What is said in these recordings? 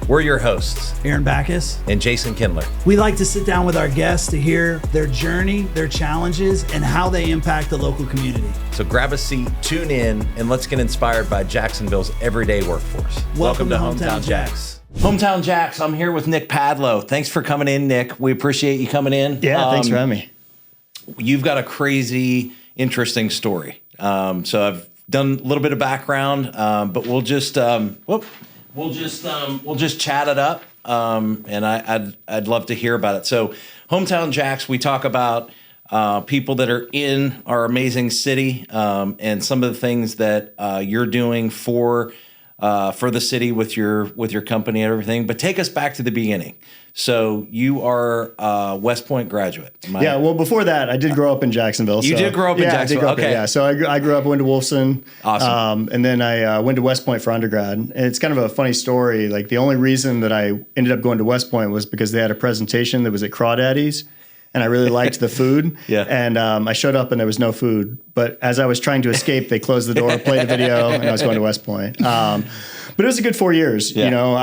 We're your hosts, Aaron Bacus and Jason Kindler. We like to sit down with our guests to hear their journey, their challenges, and how they impact the local community. So grab a seat, tune in, and let's get inspired by Jacksonville's everyday workforce. Welcome to Hometown Jax. Hometown Jax, I'm here with Nick Padlo. Thanks for coming in, Nick. We appreciate you coming in. Yeah, thanks for having me. You've got a crazy, interesting story. So I've done a little bit of background, but we'll just chat it up, and I'd love to hear about it. So, Hometown Jax, we talk about people that are in our amazing city, and some of the things that you're doing for the city with your company and everything. But take us back to the beginning. So you are a West Point graduate. Yeah, well, before that, I did grow up in Jacksonville. You did grow up in Jacksonville? Okay. Yeah, so I grew up, went to Wolfson. Awesome. And then I went to West Point for undergrad. And it's kind of a funny story. Like, the only reason that I ended up going to West Point was because they had a presentation that was at Crawdaddy's, and I really liked the food. Yeah. And I showed up and there was no food. But as I was trying to escape, they closed the door, played a video, and I was going to West Point. But it was a good 4 years. Yeah. You know,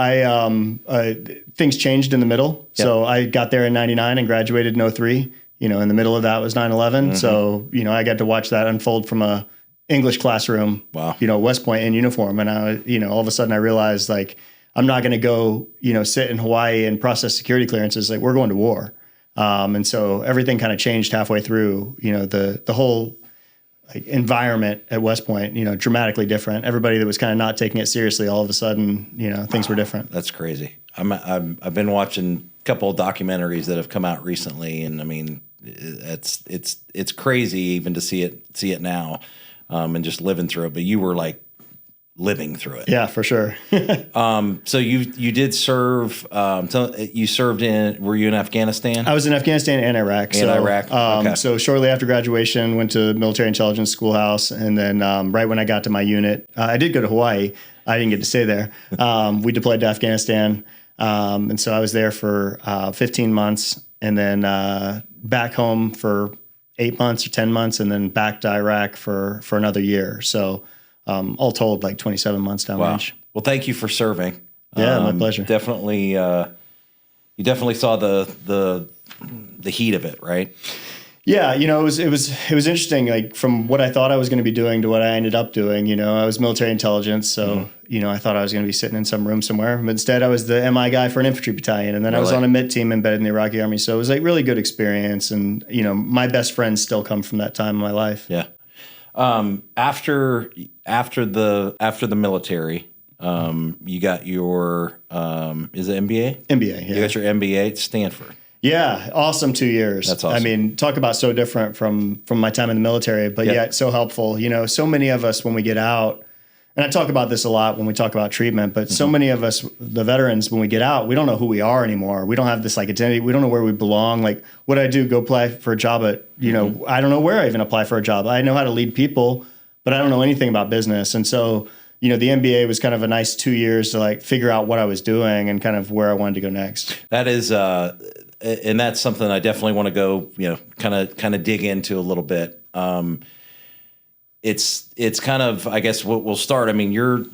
things changed in the middle. Yep. So I got there in 99 and graduated in 03. You know, in the middle of that was 9/11. Mm-hmm. So, you know, I got to watch that unfold from a English classroom, Wow. You know, West Point in uniform. And you know, all of a sudden I realized, like, I'm not going to go, you know, sit in Hawaii and process security clearances. Like, we're going to war. And so everything kind of changed halfway through. You know, the whole like environment at West Point, you know, dramatically different. Everybody that was kind of not taking it seriously, all of a sudden, you know, things were different. That's crazy. I've been watching a couple of documentaries that have come out recently, and I mean, it's crazy even to see it now, and just living through it. But you were like living through it. Yeah, for sure. So you did serve. You served in. Were you in Afghanistan? I was in Afghanistan and Iraq. Iraq. Okay. So shortly after graduation, went to military intelligence schoolhouse, and then right when I got to my unit, I did go to Hawaii. I didn't get to stay there. We deployed to Afghanistan, and so I was there for 15 months, and then back home for 8 months or 10 months, and then back to Iraq for another year. So. All told, like 27 months down range. Well, thank you for serving. Yeah, my pleasure. Definitely, you definitely saw the heat of it, right? Yeah, you know, it was interesting. Like, from what I thought I was going to be doing to what I ended up doing. You know, I was military intelligence, so you know, I thought I was going to be sitting in some room somewhere, but instead I was the MI guy for an infantry battalion, and then I was on a MIT team embedded in the Iraqi army. So it was like really good experience, and you know, my best friends still come from that time in my life. Yeah. After the military, you got your is it MBA? MBA, yeah. You got your MBA at Stanford. Yeah, awesome 2 years. That's awesome. I mean, talk about so different from my time in the military, but yet so helpful. You know, so many of us when we get out, and I talk about this a lot when we talk about treatment, but so many of us, the veterans, when we get out, we don't know who we are anymore. We don't have this like identity. We don't know where we belong. Like, what do I do? Go apply for a job at, you know, I don't know where I even apply for a job. I know how to lead people, but I don't know anything about business. And so, you know, the MBA was kind of a nice 2 years to like figure out what I was doing and kind of where I wanted to go next. That is, and that's something I definitely want to go, you know, kind of dig into a little bit. It's kind of, I guess, what we'll start. I mean, you're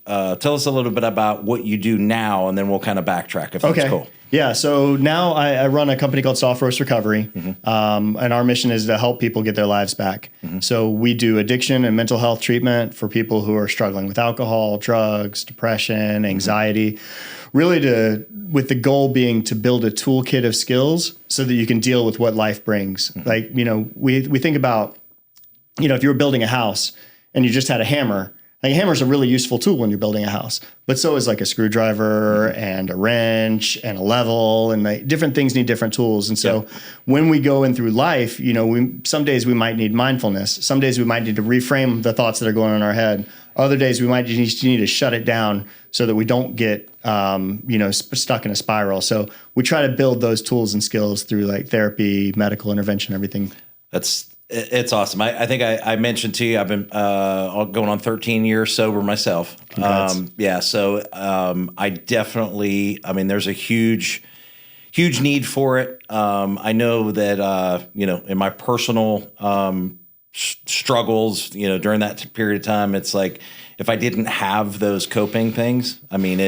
tell us a little bit about what you do now, and then we'll kind of backtrack if that's cool. Yeah. So now I run a company called Sofros Recovery, and our mission is to help people get their lives back. So we do addiction and mental health treatment for people who are struggling with alcohol, drugs, depression, anxiety, really with the goal being to build a toolkit of skills so that you can deal with what life brings. Like, you know, we think about, you know, if you were building a house and you just had a hammer, like a hammer is a really useful tool when you're building a house, but so is like a screwdriver and a wrench and a level, and like different things need different tools. And so when we go in through life, you know, some days we might need mindfulness. Some days we might need to reframe the thoughts that are going on in our head. Other days we might just need to shut it down so that we don't get, you know, stuck in a spiral. So we try to build those tools and skills through like therapy, medical intervention, everything. It's awesome. I think I mentioned to you, I've been going on 13 years sober myself. So I definitely, I mean, there's a huge need for it. I know that, you know, in my personal struggles, during that period of time. It's like, if I didn't have those coping things, I mean,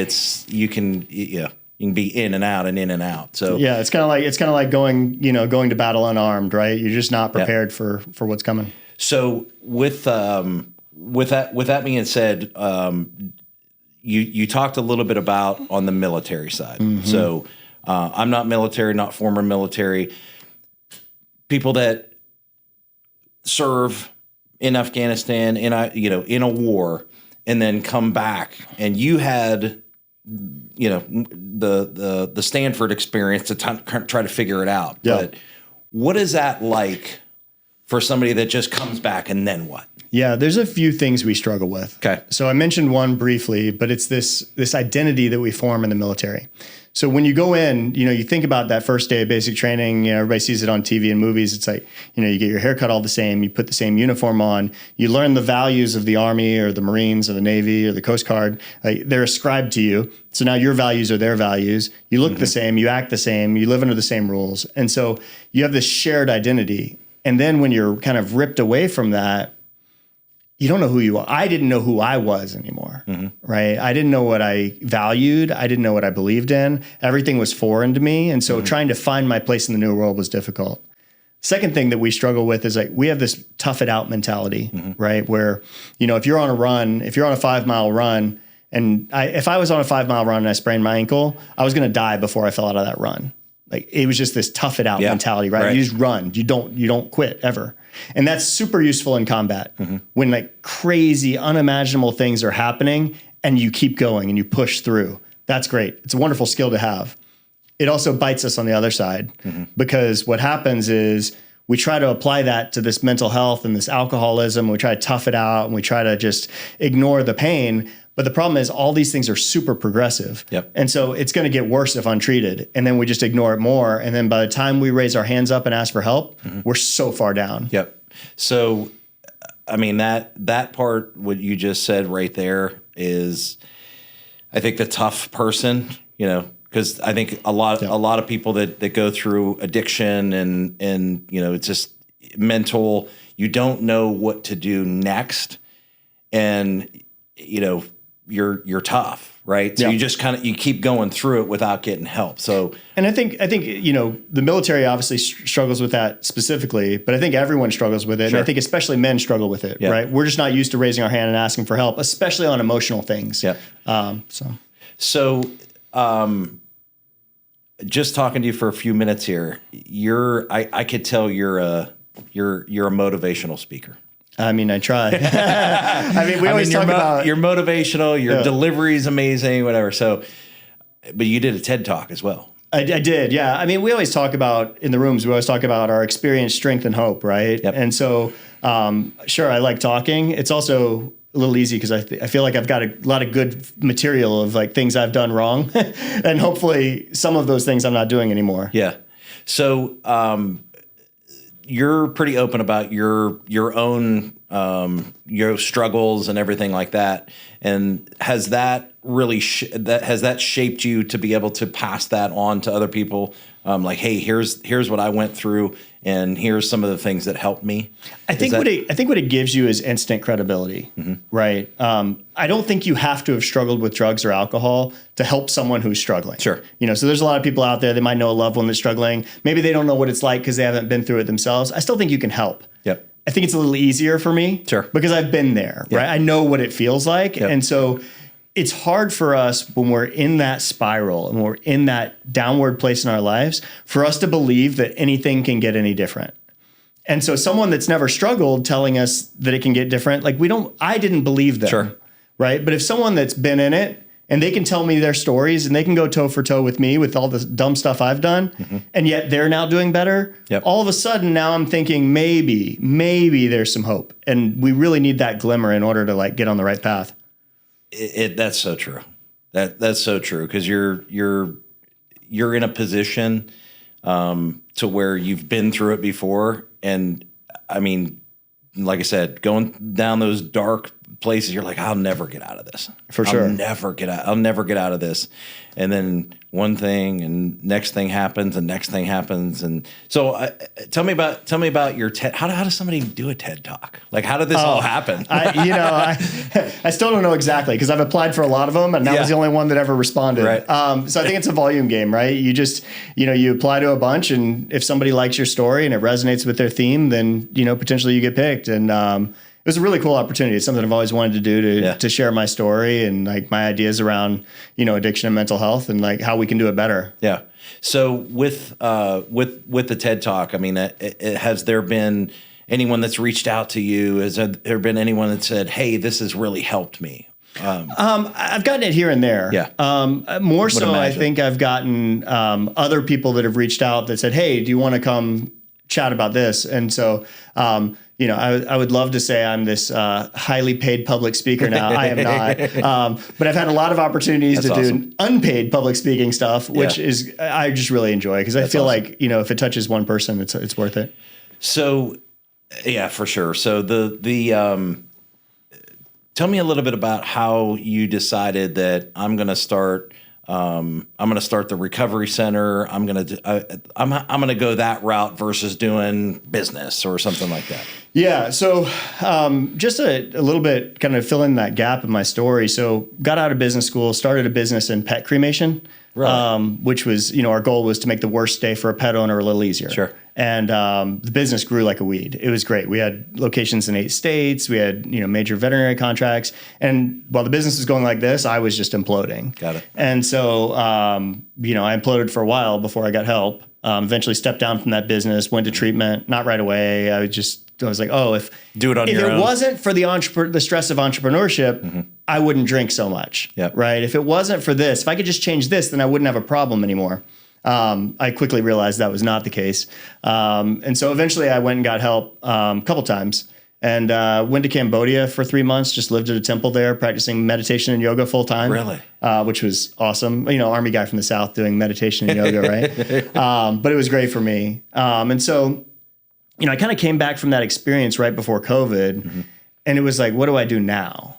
you can be in and out and in and out. So yeah, it's kind of like going to battle unarmed, right? You're just not prepared for what's coming. So with that being said, you talked a little bit about on the military side. Mm-hmm. So I'm not military, not former military. People that serve in Afghanistan, in a war, and then come back, and you had the Stanford experience to try to figure it out. Yeah. But what is that like for somebody that just comes back, and then what? Yeah, there's a few things we struggle with. Okay. So I mentioned one briefly, but it's this identity that we form in the military. So when you go in, you think about that first day of basic training, everybody sees it on TV and movies. It's like, you get your haircut all the same, you put the same uniform on, you learn the values of the Army or the Marines or the Navy or the Coast Guard. They're ascribed to you. So now your values are their values. You look the same, you act the same, you live under the same rules. And so you have this shared identity. And then when you're kind of ripped away from that, you don't know who you are. I didn't know who I was anymore, right? I didn't know what I valued. I didn't know what I believed in. Everything was foreign to me. And so trying to find my place in the new world was difficult. Second thing that we struggle with is we have this tough it out mentality, right? Where, if you're on a run, if you're on a 5-mile run, and if I was on a 5-mile run and I sprained my ankle, I was going to die before I fell out of that run. It was just this tough it out mentality, right? You just run. You don't quit ever. And that's super useful in combat when crazy, unimaginable things are happening and you keep going and you push through. That's great. It's a wonderful skill to have. It also bites us on the other side because what happens is we try to apply that to this mental health and this alcoholism. We try to tough it out and we try to just ignore the pain. But the problem is all these things are super progressive. Yep. And so it's going to get worse if untreated. And then we just ignore it more. And then by the time we raise our hands up and ask for help, we're so far down. Yep. So, I mean, that part, what you just said right there is, I think, the tough person, because I think a lot of people that go through addiction and it's just mental, you don't know what to do next. And, you're tough, right? So you just you keep going through it without getting help. So, and I think the military obviously struggles with that specifically, but I think everyone struggles with it. Sure. And I think especially men struggle with it, right? We're just not used to raising our hand and asking for help, especially on emotional things. Yeah. Just talking to you for a few minutes here, I could tell you're a motivational speaker. I mean, I try. We always talk about you're motivational, your delivery is amazing, whatever. So, but you did a TED Talk as well. I did, yeah. We always talk about in the rooms. We always talk about our experience, strength, and hope, right? Yep. And so, sure, I like talking. It's also a little easy because I feel like I've got a lot of good material of things I've done wrong, and hopefully some of those things I'm not doing anymore. Yeah. So, you're pretty open about your own your struggles and everything like that. And has that really has that shaped you to be able to pass that on to other people? Hey, here's what I went through, and here's some of the things that helped me. I think what it gives you is instant credibility, right? I don't think you have to have struggled with drugs or alcohol to help someone who's struggling. Sure. So there's a lot of people out there, they might know a loved one that's struggling. Maybe they don't know what it's like because they haven't been through it themselves. I still think you can help. Yep. I think it's a little easier for me. Sure. Because I've been there, right? I know what it feels like. Yep. And so it's hard for us when we're in that spiral and we're in that downward place in our lives for us to believe that anything can get any different. And so someone that's never struggled telling us that it can get different, I didn't believe them. Sure. Right. But if someone that's been in it and they can tell me their stories and they can go toe for toe with me with all the dumb stuff I've done, and yet they're now doing better, all of a sudden now I'm thinking maybe there's some hope. And we really need that glimmer in order to get on the right path. That's so true. That's so true, because you're in a position to where you've been through it before, and like I said, going down those dark places you're like, I'll never get out of this. For sure. I'll never get out of this. And then one thing and next thing happens and next thing happens. And so tell me about your TED. How does somebody do a TED Talk? Like, how did this all happen? I still don't know exactly because I've applied for a lot of them and that was the only one that ever responded. Right. So I think it's a volume game, right? You just, you apply to a bunch, and if somebody likes your story and it resonates with their theme, then, potentially you get picked. And it was a really cool opportunity. It's something I've always wanted to do to share my story and like my ideas around, addiction and mental health and like how we can do it better. Yeah. So with the TED Talk, I mean, has there been anyone that's reached out to you? Has there been anyone that said, "Hey, this has really helped me"? I've gotten it here and there. Yeah. More so, I think I've gotten other people that have reached out that said, "Hey, do you want to come chat about this?" And so, I would love to say I'm this highly paid public speaker now. I am not. But I've had a lot of opportunities to do unpaid public speaking stuff, which is I just really enjoy because I feel like, if it touches one person, it's worth it. So, yeah, for sure. So tell me a little bit about how you decided that I'm going to start the recovery center. I'm going to go that route versus doing business or something like that. Yeah. So just a little bit kind of fill in that gap in my story. So got out of business school, started a business in pet cremation, which was, our goal was to make the worst day for a pet owner a little easier. Sure. And the business grew like a weed. It was great. We had locations in 8 states. We had, major veterinary contracts. And while the business was going like this, I was just imploding. Got it. And so, I imploded for a while before I got help. Eventually stepped down from that business, went to treatment, not right away. I was like, if it wasn't for the stress of entrepreneurship, I wouldn't drink so much. Yep. Right. If it wasn't for this, if I could just change this, then I wouldn't have a problem anymore. I quickly realized that was not the case. And so eventually I went and got help a couple times and went to Cambodia for 3 months, just lived at a temple there, practicing meditation and yoga full time. Really? Which was awesome. Army guy from the South doing meditation and yoga, right? But it was great for me. And so, I kind of came back from that experience right before COVID and it was like, what do I do now?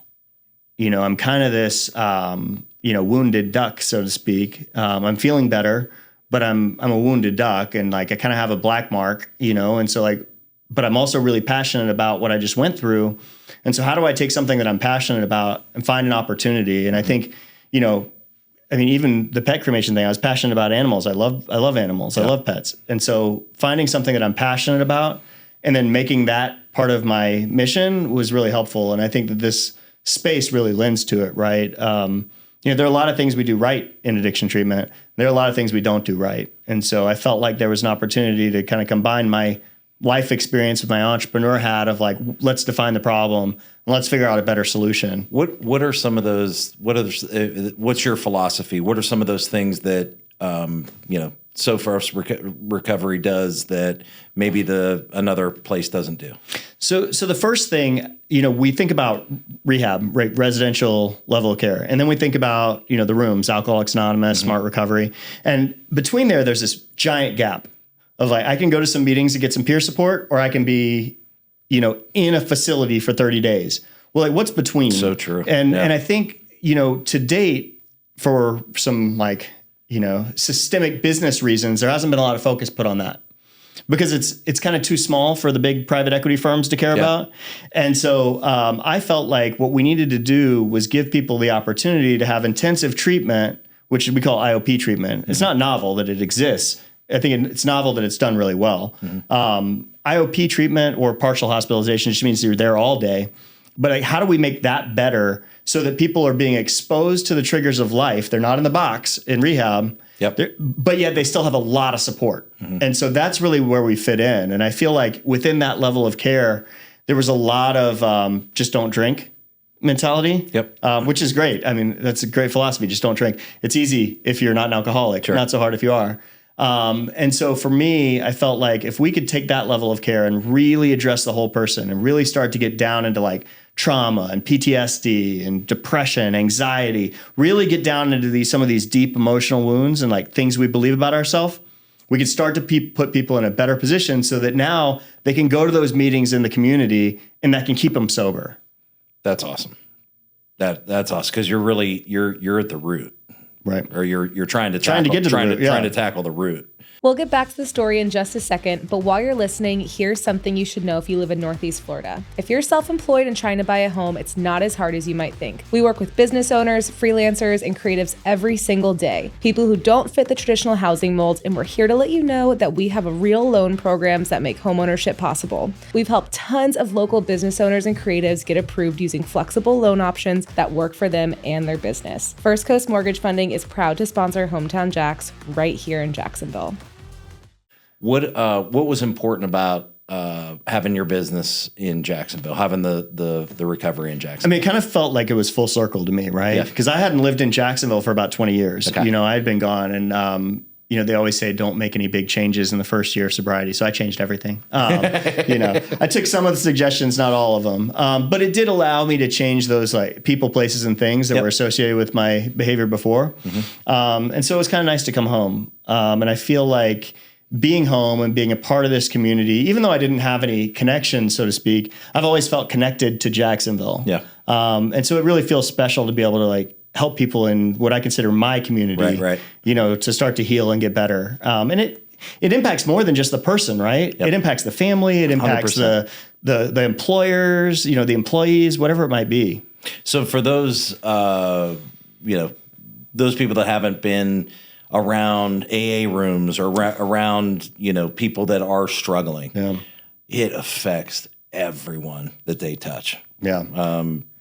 I'm kind of this, wounded duck, so to speak. I'm feeling better, but I'm a wounded duck and like I kind of have a black mark, and so like, but I'm also really passionate about what I just went through. And so how do I take something that I'm passionate about and find an opportunity? And I think, even the pet cremation thing, I was passionate about animals. I love animals. Yeah. I love pets. And so finding something that I'm passionate about and then making that part of my mission was really helpful. And I think that this space really lends to it, right? There are a lot of things we do right in addiction treatment. There are a lot of things we don't do right. And so I felt like there was an opportunity to kind of combine my life experience with my entrepreneur hat of like, let's define the problem and let's figure out a better solution. What are some of those, what's your philosophy? What are some of those things that, Sofros Recovery does that maybe another place doesn't do? So the first thing, we think about rehab, right, residential level of care. And then we think about, the rooms, Alcoholics Anonymous, Smart Recovery. And between there's this giant gap of like, I can go to some meetings to get some peer support, or I can be, in a facility for 30 days. Well, like what's between? So true. And I think, to date for some like, systemic business reasons, there hasn't been a lot of focus put on that because it's kind of too small for the big private equity firms to care about. And so I felt like what we needed to do was give people the opportunity to have intensive treatment, which we call IOP treatment. It's not novel that it exists. I think it's novel that it's done really well. IOP treatment or partial hospitalization just means you're there all day. But like, how do we make that better so that people are being exposed to the triggers of life? They're not in the box in rehab, but yet they still have a lot of support. And so that's really where we fit in. And I feel like within that level of care, there was a lot of just don't drink mentality, which is great. I mean, that's a great philosophy. Just don't drink. It's easy if you're not an alcoholic, not so hard if you are. And so for me, I felt like if we could take that level of care and really address the whole person and really start to get down into like trauma and PTSD and depression, anxiety, really get down into some of these deep emotional wounds and like things we believe about ourselves, we could start to put people in a better position so that now they can go to those meetings in the community and that can keep them sober. That's awesome. That's awesome because you're at the root, Right. or you're trying to Trying to get to the root, yeah. trying to tackle the root. We'll get back to the story in just a second, but while you're listening, here's something you should know if you live in Northeast Florida. If you're self-employed and trying to buy a home, it's not as hard as you might think. We work with business owners, freelancers, and creatives every single day. People who don't fit the traditional housing mold, and we're here to let you know that we have a real loan programs that make homeownership possible. We've helped tons of local business owners and creatives get approved using flexible loan options that work for them and their business. First Coast Mortgage Funding is proud to sponsor Hometown Jax right here in Jacksonville. What was important about having your business in Jacksonville, having the recovery in Jacksonville? I mean, it kind of felt like it was full circle to me, right? Because I hadn't lived in Jacksonville for about 20 years. Okay. You know, I had been gone, and they always say don't make any big changes in the first year of sobriety. So I changed everything. I took some of the suggestions, not all of them, but it did allow me to change those like people, places, and things that were associated with my behavior before. Mm-hmm. And so it was kind of nice to come home. And I feel like being home and being a part of this community, even though I didn't have any connection, so to speak, I've always felt connected to Jacksonville. Yeah. And so it really feels special to be able to like help people in what I consider my community, right. To start to heal and get better. And it impacts more than just the person, right? Yep. It impacts the family. It impacts 100%. the employers, the employees, whatever it might be. So for those, those people that haven't been around AA rooms or around, people that are struggling, it affects everyone that they touch. Yeah.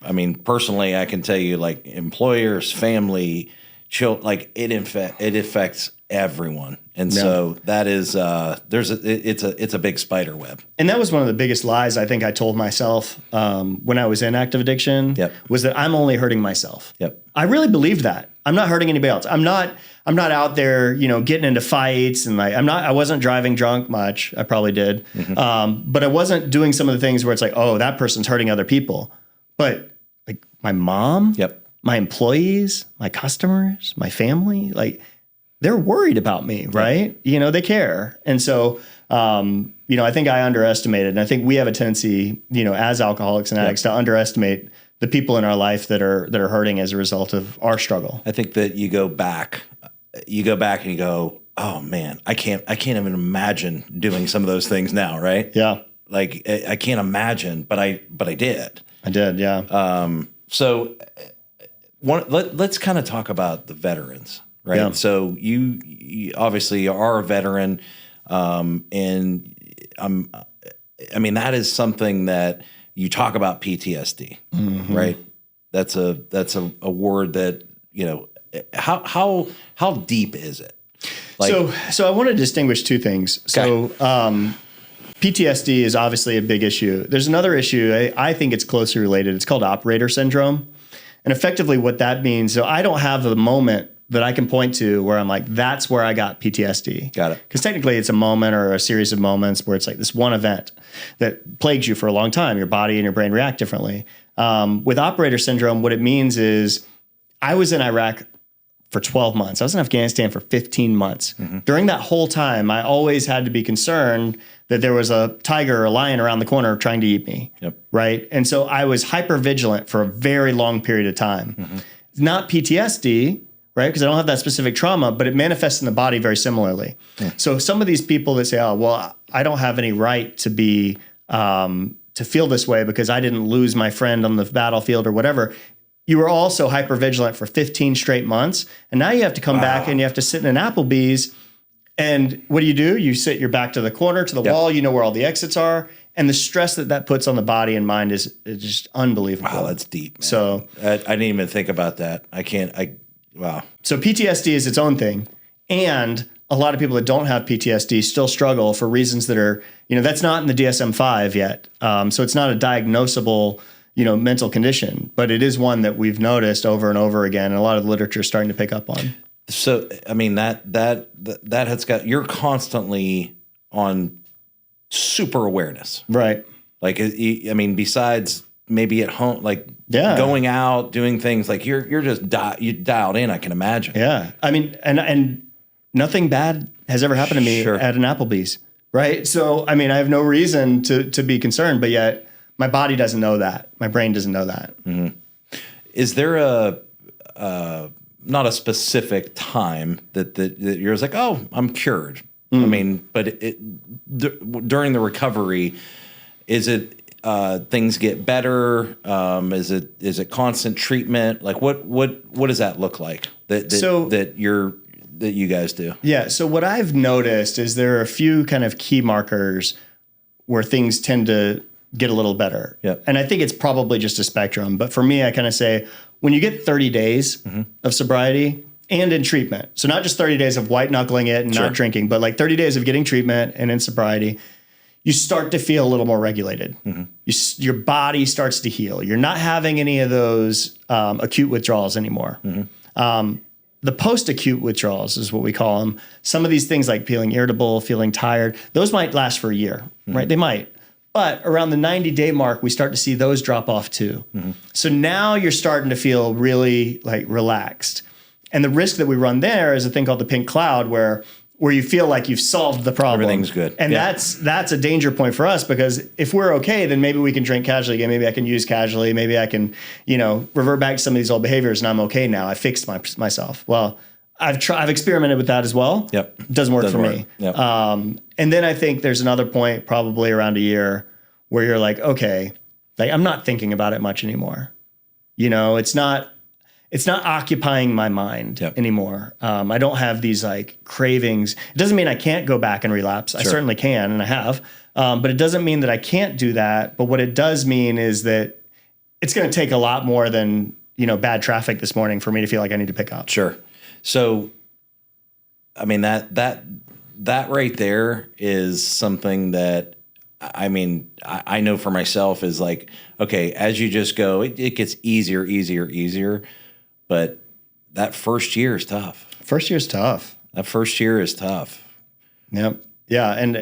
I mean, personally, I can tell you, like employers, family, children, like it affects everyone, and so that is it's a big spider web. And that was one of the biggest lies I think I told myself when I was in active addiction. Was that I'm only hurting myself. I really believed that. I'm not hurting anybody else. I'm not out there, getting into fights, and I wasn't driving drunk much. I probably did. Mm-hmm. But I wasn't doing some of the things where it's like, oh, that person's hurting other people. But like my mom, my employees, my customers, my family, like they're worried about me, right? They care. And so, I think I underestimated, and I think we have a tendency, as alcoholics and addicts to underestimate the people in our life that are hurting as a result of our struggle. I think that you go back and you go, oh man, I can't even imagine doing some of those things now, right? Yeah. Like I can't imagine, but I did. I did, yeah. So let's kind of talk about the veterans, right? Yeah. So you obviously are a veteran, and that is something that you talk about PTSD, mm-hmm. right? That's a word that, how deep is it? Like, so I want to distinguish two things. Okay. So PTSD is obviously a big issue. There's another issue. I think it's closely related. It's called operator syndrome. And effectively what that means, so I don't have the moment that I can point to where I'm like, that's where I got PTSD. Got it. Because technically it's a moment or a series of moments where it's like this one event that plagues you for a long time. Your body and your brain react differently. With operator syndrome, what it means is I was in Iraq for 12 months. I was in Afghanistan for 15 months. Mm-hmm. During that whole time, I always had to be concerned that there was a tiger or a lion around the corner trying to eat me. Yep. Right. And so I was hyper vigilant for a very long period of time. Mm-hmm. It's not PTSD, right? Because I don't have that specific trauma, but it manifests in the body very similarly. Mm. So some of these people that say, oh, well, I don't have any right to be, to feel this way because I didn't lose my friend on the battlefield or whatever. You were also hyper vigilant for 15 straight months. And now you have to come back and you have to sit in an Applebee's. And what do? You sit your back to the corner, to the wall, you know where all the exits are. And the stress that puts on the body and mind is just unbelievable. Wow, that's deep, man. So I didn't even think about that. Wow. So PTSD is its own thing. And a lot of people that don't have PTSD still struggle for reasons that are, that's not in the DSM-5 yet. So it's not a diagnosable, mental condition, but it is one that we've noticed over and over again. And a lot of the literature is starting to pick up on. So, I mean, that has got, you're constantly on super awareness. Right. Like, I mean, besides maybe at home, like going out, doing things, like you're just you dialed in, I can imagine. Yeah. I mean, and nothing bad has ever happened to me at an Applebee's. Right. So, I mean, I have no reason to be concerned, but yet my body doesn't know that. My brain doesn't know that. Mm-hmm. Is there not a specific time that you're just like, oh, I'm cured? I mean, but during the recovery, is it things get better? Is it constant treatment? Like what does that look like that you guys do? Yeah. So what I've noticed is there are a few kind of key markers where things tend to get a little better. Yep. And I think it's probably just a spectrum. But for me, I kind of say when you get 30 days of sobriety and in treatment, so not just 30 days of white knuckling it and not drinking, but like 30 days of getting treatment and in sobriety, you start to feel a little more regulated. Your body starts to heal. You're not having any of those acute withdrawals anymore. The post-acute withdrawals is what we call them. Some of these things like feeling irritable, feeling tired, those might last for a year, right? They might. But around the 90-day mark, we start to see those drop off too. So now you're starting to feel really like relaxed. And the risk that we run there is a thing called the pink cloud where you feel like you've solved the problem. Everything's good. And that's a danger point for us because if we're okay, then maybe we can drink casually again. Maybe I can use casually. Maybe I can, revert back to some of these old behaviors and I'm okay now. I fixed myself. Well, I've experimented with that as well. Yep. It doesn't work for me. Yep. And then I think there's another point probably around a year where you're like, okay, like I'm not thinking about it much anymore. It's not occupying my mind anymore. I don't have these like cravings. It doesn't mean I can't go back and relapse. I certainly can, and I have. But it doesn't mean that I can't do that. But what it does mean is that it's going to take a lot more than, bad traffic this morning for me to feel like I need to pick up. Sure. So, I mean, that right there is something that, I mean, I know for myself is like, okay, as you just go, it gets easier. But that first year is tough. First year's tough. That first year is tough. Yep. Yeah. And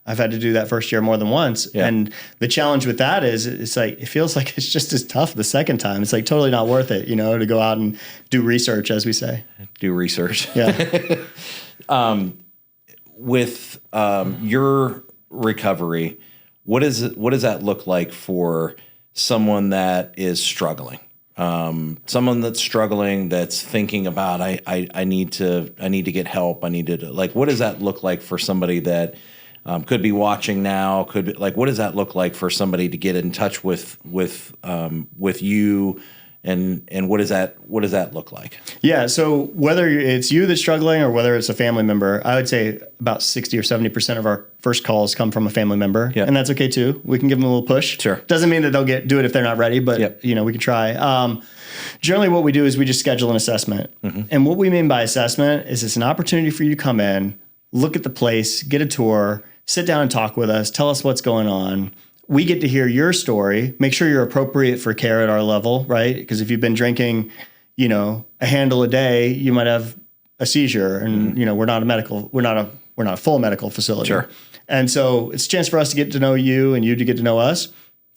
I've had to do that first year more than once. Yeah. And the challenge with that is it's like, it feels like it's just as tough the second time. It's like totally not worth it, to go out and do research, as we say. Do research. Yeah. With your recovery, what does that look like for someone that is struggling? Someone that's struggling, that's thinking about, I need to get help. I need to, like, what does that look like for somebody that could be watching now? Could be, like, what does that look like for somebody to get in touch with you? And what does that look like? Yeah. So whether it's you that's struggling or whether it's a family member, I would say about 60 or 70% of our first calls come from a family member. Yep. And that's okay too. We can give them a little push. Sure. Doesn't mean that they'll do it if they're not ready, but we can try. Generally what we do is we just schedule an assessment. And what we mean by assessment is it's an opportunity for you to come in, look at the place, get a tour, sit down and talk with us, tell us what's going on. We get to hear your story, make sure you're appropriate for care at our level, right? Because if you've been drinking, a handle a day, you might have a seizure, and we're not a full medical facility. Sure. And so it's a chance for us to get to know you and you to get to know us,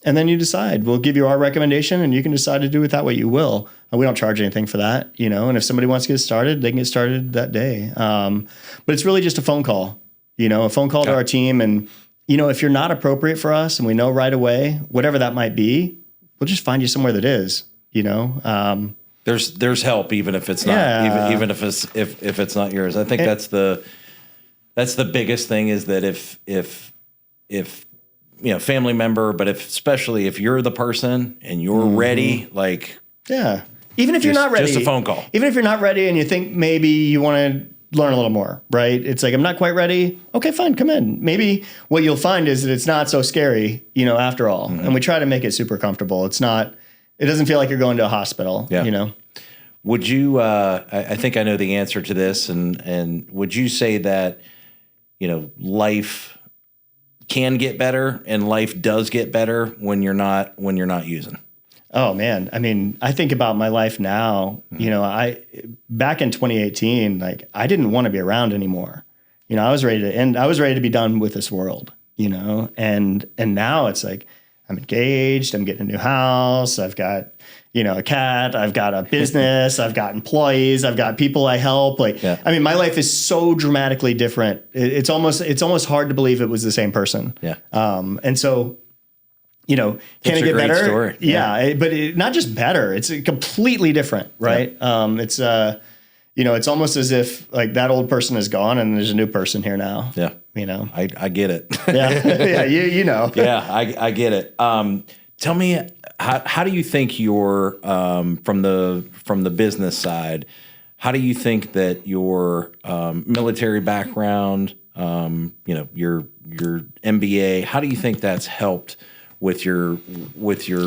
and then you decide. We'll give you our recommendation, and you can decide to do with that what you will. We don't charge anything for that, And if somebody wants to get started, they can get started that day. But it's really just a phone call, a phone call to our team, and. If you're not appropriate for us and we know right away, whatever that might be, we'll just find you somewhere that is, There's help even if it's not even if it's not yours. I think that's the biggest thing is that if family member, but especially if you're the person and you're ready, like even if you're not ready, just a phone call. Even if you're not ready and you think maybe you want to learn a little more, right? It's like, I'm not quite ready. Okay, fine, come in. Maybe what you'll find is that it's not so scary, after all. And we try to make it super comfortable. It doesn't feel like you're going to a hospital, Would you, I think I know the answer to this, and would you say that, life can get better and life does get better when you're not using? Oh man. I mean, I think about my life now, back in 2018, like I didn't want to be around anymore. I was ready to end. I was ready to be done with this world, and now it's like, I'm engaged, I'm getting a new house. I've got, a cat, I've got a business, I've got employees, I've got people I help. I mean, my life is so dramatically different. It's almost hard to believe it was the same person. Yeah. And so can That's it a get great better? Story. Yeah. But not just better, it's completely different, right? Yeah. It's almost as if like that old person is gone and there's a new person here now. Yeah. I get it. Yeah. Yeah. Yeah, I get it. Tell me, how do you think your from the business side, how do you think that your military background, your MBA, how do you think that's helped with your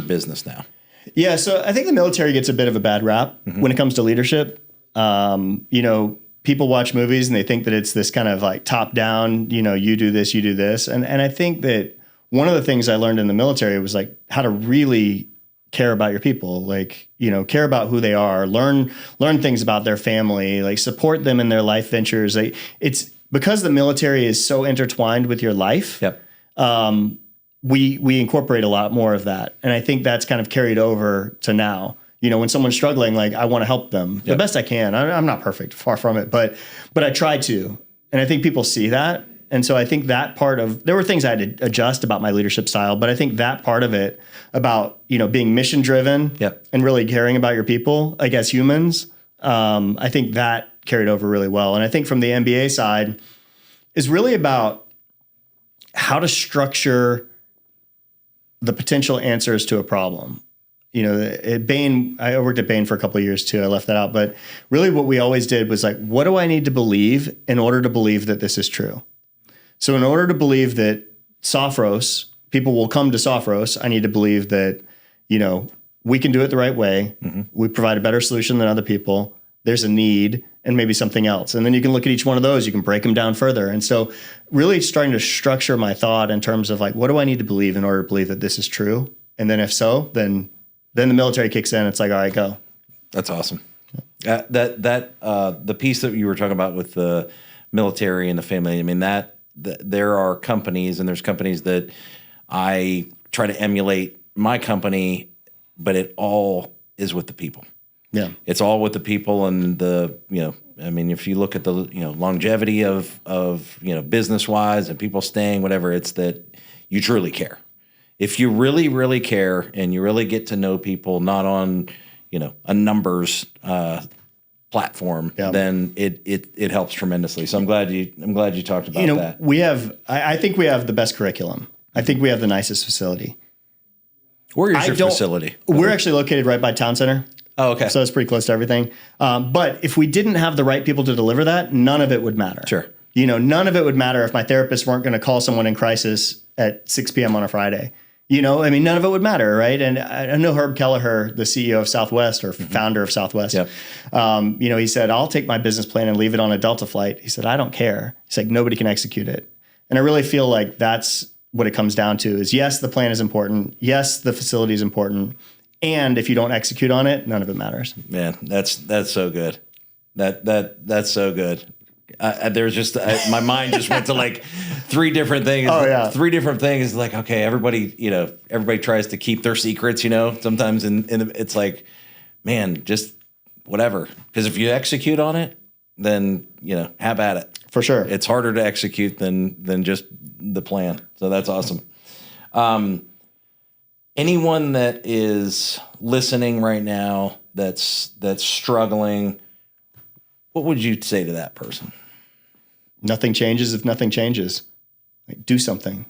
business now? Yeah, so I think the military gets a bit of a bad rap when it comes to leadership. People watch movies and they think that it's this kind of like top down, you do this, you do this. And I think that one of the things I learned in the military was like how to really care about your people, like, care about who they are, learn things about their family, like support them in their life ventures. Like, it's because the military is so intertwined with your life. Yep. We incorporate a lot more of that. And I think that's kind of carried over to now. When someone's struggling, like I want to help them the best I can. I'm not perfect, far from it, but I try to. And I think people see that. And so I think that part there were things I had to adjust about my leadership style, but I think that part of it about, being mission driven and really caring about your people, like as humans, I think that carried over really well. And I think from the MBA side is really about how to structure the potential answers to a problem. At Bain, I worked at Bain for a couple of years too. I left that out. But really what we always did was like, what do I need to believe in order to believe that this is true? So in order to believe that Sofros, people will come to Sofros, I need to believe that, we can do it the right way. Mm-hmm. We provide a better solution than other people. There's a need and maybe something else. And then you can look at each one of those, you can break them down further. And so really starting to structure my thought in terms of like, what do I need to believe in order to believe that this is true? And then if so, then the military kicks in. It's like, all right, go. That's awesome. The piece that you were talking about with the military and the family, I mean, there are companies, and there's companies that I try to emulate my company, but it all is with the people. Yeah. It's all with the people, and if you look at the, longevity of business wise and people staying, whatever, it's that you truly care. If you really, really care and you really get to know people, not on, a numbers platform, then it helps tremendously. So I'm glad you talked about that. I think we have the best curriculum. I think we have the nicest facility. Where is your facility? We're actually located right by Town Center. Oh, okay. So it's pretty close to everything. But if we didn't have the right people to deliver that, none of it would matter. Sure. None of it would matter if my therapists weren't going to call someone in crisis at 6 p.m. on a Friday. None of it would matter, right? And I know Herb Kelleher, the CEO of Southwest or founder of Southwest, he said, I'll take my business plan and leave it on a Delta flight. He said, I don't care. He's like, nobody can execute it. And I really feel like that's what it comes down to is, yes, the plan is important. Yes, the facility is important. And if you don't execute on it, none of it matters. Man, that's so good. That's so good. There's just my mind just went to like three different things. Oh yeah, 3 different things. Like, okay, everybody tries to keep their secrets. Sometimes it's like, man, just whatever. Because if you execute on it, then have at it. For sure, it's harder to execute than just the plan. So that's awesome. Anyone that is listening right now that's struggling, what would you say to that person? Nothing changes if nothing changes. Like, do something,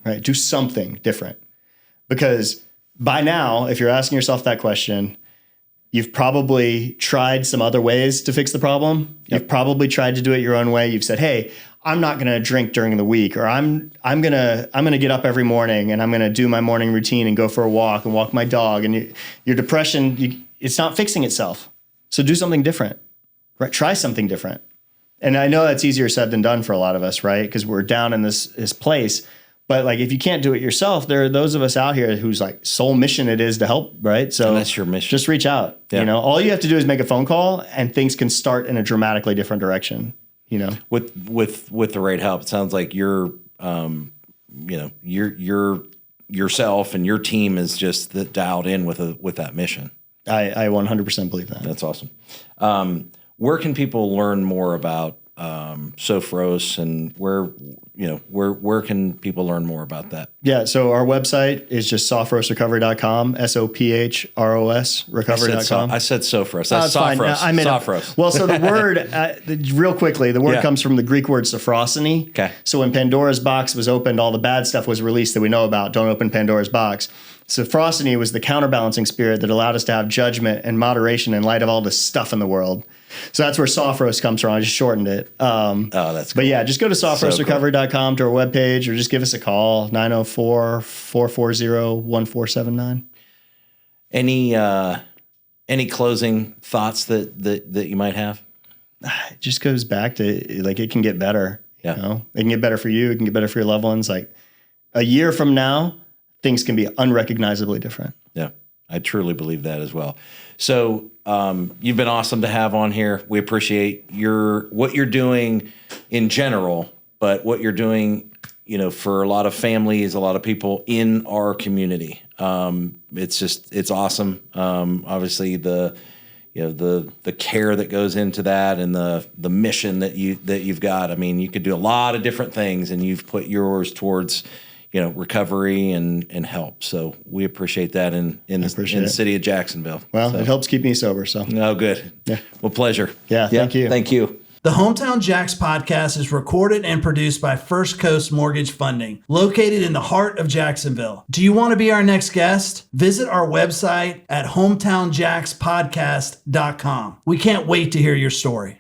right? Do something different. Because by now, if you're asking yourself that question, you've probably tried some other ways to fix the problem. Yep. You've probably tried to do it your own way. You've said, hey, I'm not going to drink during the week, or I'm going to get up every morning and I'm going to do my morning routine and go for a walk and walk my dog. And your depression, it's not fixing itself. So do something different. Right? Try something different. And I know that's easier said than done for a lot of us, right? Because we're down in this place. But like, if you can't do it yourself, there are those of us out here whose like sole mission it is to help, right? So and that's your mission. Just reach out. Yeah. All you have to do is make a phone call, and things can start in a dramatically different direction. With the right help, it sounds like you're yourself and your team is just dialed in with that mission. I 100% believe that. That's awesome. Where can people learn more about Sofros, and where can people learn more about that? Yeah, so our website is just sofrosrecovery.com, SOPHROS recovery.com. I said Sofros. That's Sofros. I meant Sofros. Well, so the word, real quickly, the word Yeah. comes from the Greek word sophrosiny. Okay. So when Pandora's box was opened, all the bad stuff was released that we know about. Don't open Pandora's box. Sophrosiny was the counterbalancing spirit that allowed us to have judgment and moderation in light of all this stuff in the world. So that's where Sofros comes from. I just shortened it. That's cool. But yeah, just go to sofrosrecovery.com to our webpage, or just give us a call, 904-440-1479. Any closing thoughts that you might have? It just goes back to, like, it can get better. Yeah. You know? It can get better for you. It can get better for your loved ones. Like, a year from now, things can be unrecognizably different. Yeah, I truly believe that as well. So you've been awesome to have on here. We appreciate what you're doing in general, but what you're doing, for a lot of families, a lot of people in our community. It's awesome. Obviously the care that goes into that, and the mission that you've got. I mean, you could do a lot of different things, and you've put yours towards recovery and help. So we appreciate that in the city of Jacksonville. Well, it helps keep me sober. So. Oh, good. Yeah. Well, pleasure. Yeah. Thank you. Thank you. The Hometown Jax podcast is recorded and produced by First Coast Mortgage Funding, located in the heart of Jacksonville. Do you want to be our next guest? Visit our website at hometownjaxpodcast.com. We can't wait to hear your story.